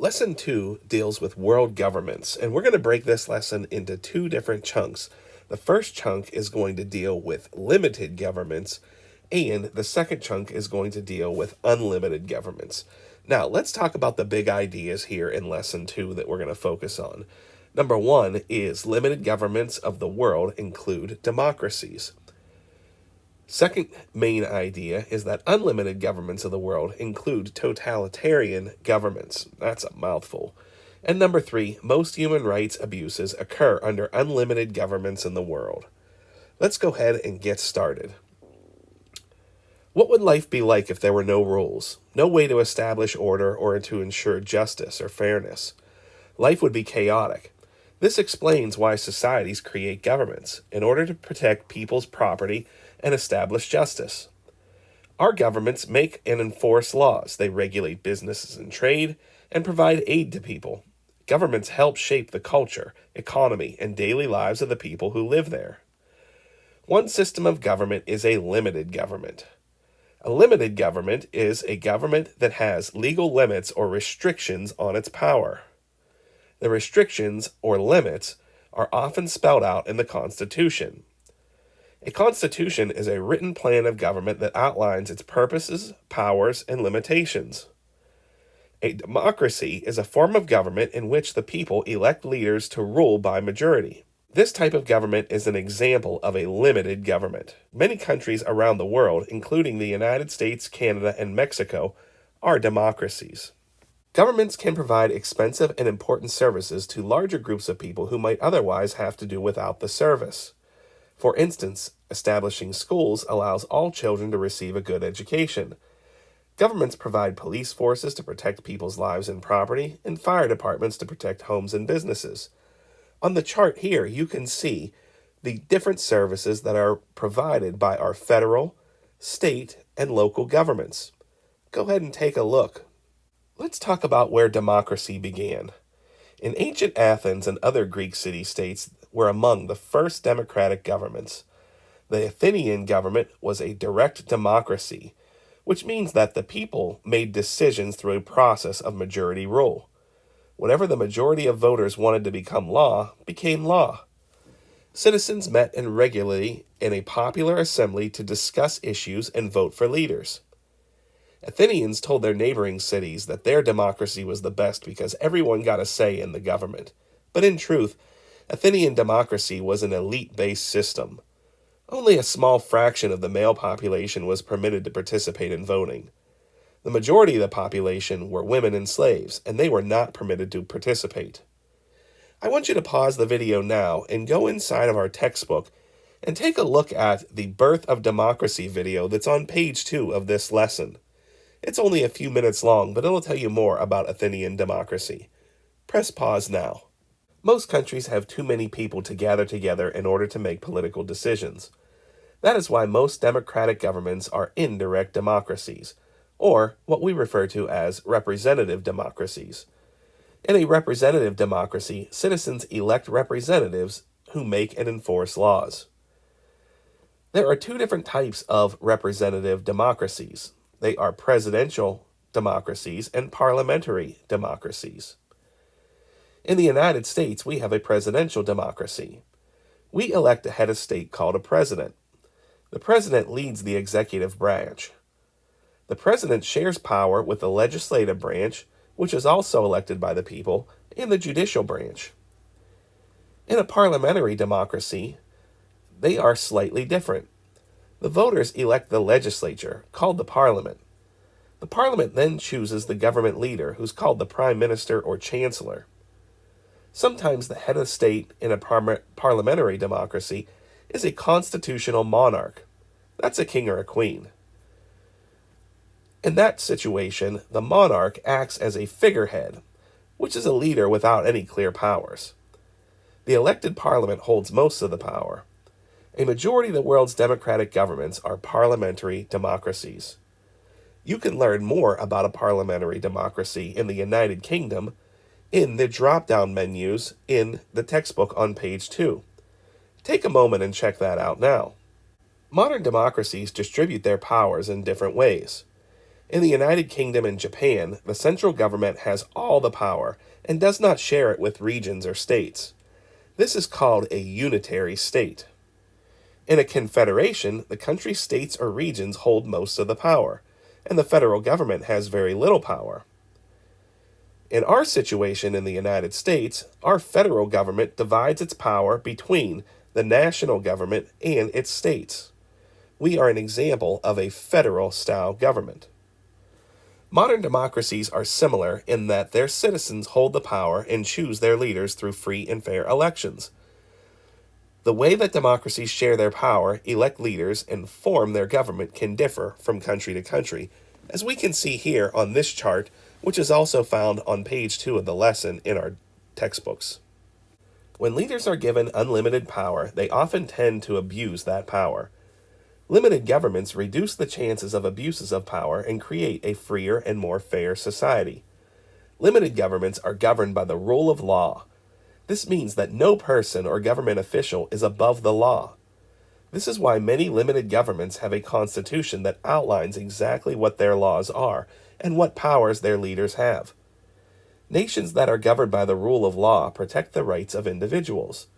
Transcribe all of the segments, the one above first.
Lesson 2 deals with world governments, and we're going to break this lesson into two different chunks. The first chunk is going to deal with limited governments, and the second chunk is going to deal with unlimited governments. Now, let's talk about the big ideas here in Lesson 2 that we're going to focus on. Number 1 is limited governments of the world include democracies. Second main idea is that unlimited governments of the world include totalitarian governments. That's a mouthful. And number 3, most human rights abuses occur under unlimited governments in the world. Let's go ahead and get started. What would life be like if there were no rules, no way to establish order or to ensure justice or fairness? Life would be chaotic. This explains why societies create governments, in order to protect people's property and establish justice. Our governments make and enforce laws. They regulate businesses and trade and provide aid to people. Governments help shape the culture, economy, and daily lives of the people who live there. One system of government is a limited government. A limited government is a government that has legal limits or restrictions on its power. The restrictions or limits are often spelled out in the Constitution. A constitution is a written plan of government that outlines its purposes, powers, and limitations. A democracy is a form of government in which the people elect leaders to rule by majority. This type of government is an example of a limited government. Many countries around the world, including the United States, Canada, and Mexico, are democracies. Governments can provide expensive and important services to larger groups of people who might otherwise have to do without the service. For instance, establishing schools allows all children to receive a good education. Governments provide police forces to protect people's lives and property, and fire departments to protect homes and businesses. On the chart here, you can see the different services that are provided by our federal, state, and local governments. Go ahead and take a look. Let's talk about where democracy began. In ancient Athens and other Greek city-states were among the first democratic governments. The Athenian government was a direct democracy, which means that the people made decisions through a process of majority rule. Whatever the majority of voters wanted to become law, became law. Citizens met regularly in a popular assembly to discuss issues and vote for leaders. Athenians told their neighboring cities that their democracy was the best because everyone got a say in the government. But in truth, Athenian democracy was an elite-based system. Only a small fraction of the male population was permitted to participate in voting. The majority of the population were women and slaves, and they were not permitted to participate. I want you to pause the video now and go inside of our textbook and take a look at the Birth of Democracy video that's on page 2 of this lesson. It's only a few minutes long, but it'll tell you more about Athenian democracy. Press pause now. Most countries have too many people to gather together in order to make political decisions. That is why most democratic governments are indirect democracies, or what we refer to as representative democracies. In a representative democracy, citizens elect representatives who make and enforce laws. There are two different types of representative democracies. They are presidential democracies and parliamentary democracies. In the United States, we have a presidential democracy. We elect a head of state called a president. The president leads the executive branch. The president shares power with the legislative branch, which is also elected by the people, and the judicial branch. In a parliamentary democracy, they are slightly different. The voters elect the legislature, called the parliament. The parliament then chooses the government leader, who's called the prime minister or chancellor. Sometimes the head of state in a parliamentary democracy is a constitutional monarch. That's a king or a queen. In that situation, the monarch acts as a figurehead, which is a leader without any clear powers. The elected parliament holds most of the power. A majority of the world's democratic governments are parliamentary democracies. You can learn more about a parliamentary democracy in the United Kingdom in the drop-down menus in the textbook on page 2. Take a moment and check that out now. Modern democracies distribute their powers in different ways. In the United Kingdom and Japan, the central government has all the power and does not share it with regions or states. This is called a unitary state. In a confederation, the country's states or regions hold most of the power, and the federal government has very little power. In our situation in the United States, our federal government divides its power between the national government and its states. We are an example of a federal-style government. Modern democracies are similar in that their citizens hold the power and choose their leaders through free and fair elections. The way that democracies share their power, elect leaders, and form their government can differ from country to country, as we can see here on this chart, which is also found on page 2 of the lesson in our textbooks. When leaders are given unlimited power, they often tend to abuse that power. Limited governments reduce the chances of abuses of power and create a freer and more fair society. Limited governments are governed by the rule of law. This means that no person or government official is above the law. This is why many limited governments have a constitution that outlines exactly what their laws are and what powers their leaders have. Nations that are governed by the rule of law protect the rights of individuals.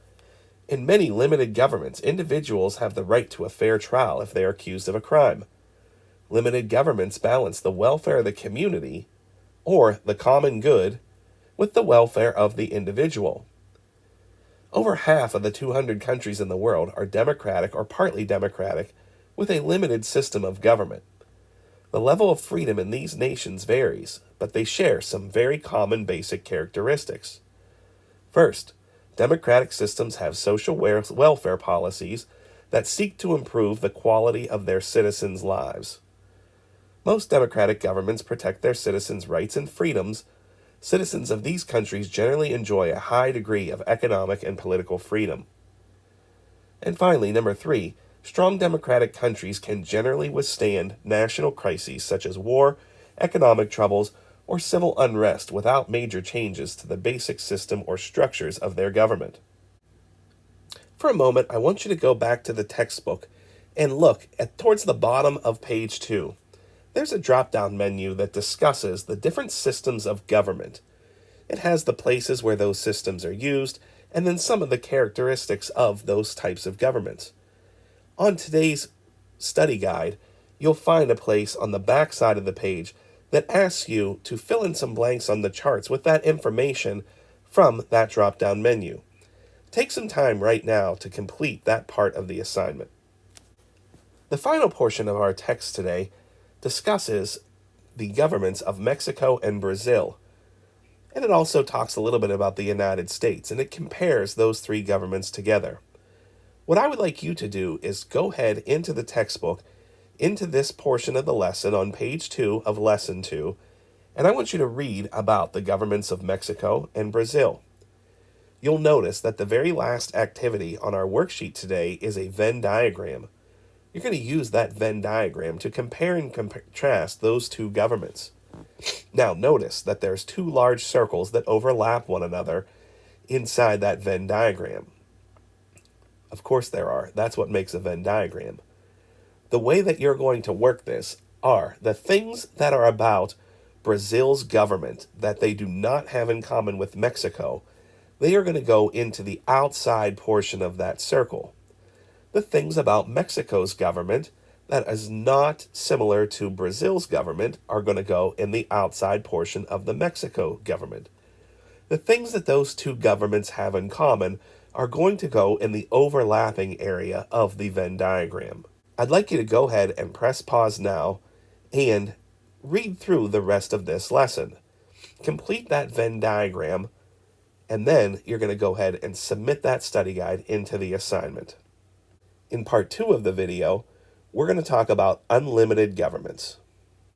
In many limited governments, individuals have the right to a fair trial if they are accused of a crime. Limited governments balance the welfare of the community, or the common good, with the welfare of the individual. Over half of the 200 countries in the world are democratic or partly democratic, with a limited system of government. The level of freedom in these nations varies, but they share some very common basic characteristics. First, democratic systems have social welfare policies that seek to improve the quality of their citizens' lives. Most democratic governments protect their citizens' rights and freedoms. Citizens of these countries generally enjoy a high degree of economic and political freedom. And finally, number 3, strong democratic countries can generally withstand national crises such as war, economic troubles, or civil unrest without major changes to the basic system or structures of their government. For a moment, I want you to go back to the textbook and look towards the bottom of page 2. There's a drop-down menu that discusses the different systems of government. It has the places where those systems are used, and then some of the characteristics of those types of governments. On today's study guide, you'll find a place on the back side of the page that asks you to fill in some blanks on the charts with that information from that drop-down menu. Take some time right now to complete that part of the assignment. The final portion of our text today discusses the governments of Mexico and Brazil, and it also talks a little bit about the United States, and it compares those 3 governments together. What I would like you to do is go ahead into the textbook, into this portion of the lesson on page 2 of lesson 2, and I want you to read about the governments of Mexico and Brazil. You'll notice that the very last activity on our worksheet today is a Venn diagram. You're going to use that Venn diagram to compare and contrast those 2 governments. Now notice that there's 2 large circles that overlap one another inside that Venn diagram. Of course there are. That's what makes a Venn diagram. The way that you're going to work this are the things that are about Brazil's government that they do not have in common with Mexico. They are going to go into the outside portion of that circle. The things about Mexico's government that is not similar to Brazil's government are going to go in the outside portion of the Mexico government. The things that those 2 governments have in common are going to go in the overlapping area of the Venn diagram. I'd like you to go ahead and press pause now and read through the rest of this lesson. Complete that Venn diagram, and then you're going to go ahead and submit that study guide into the assignment. In part 2 of the video, we're going to talk about unlimited governments.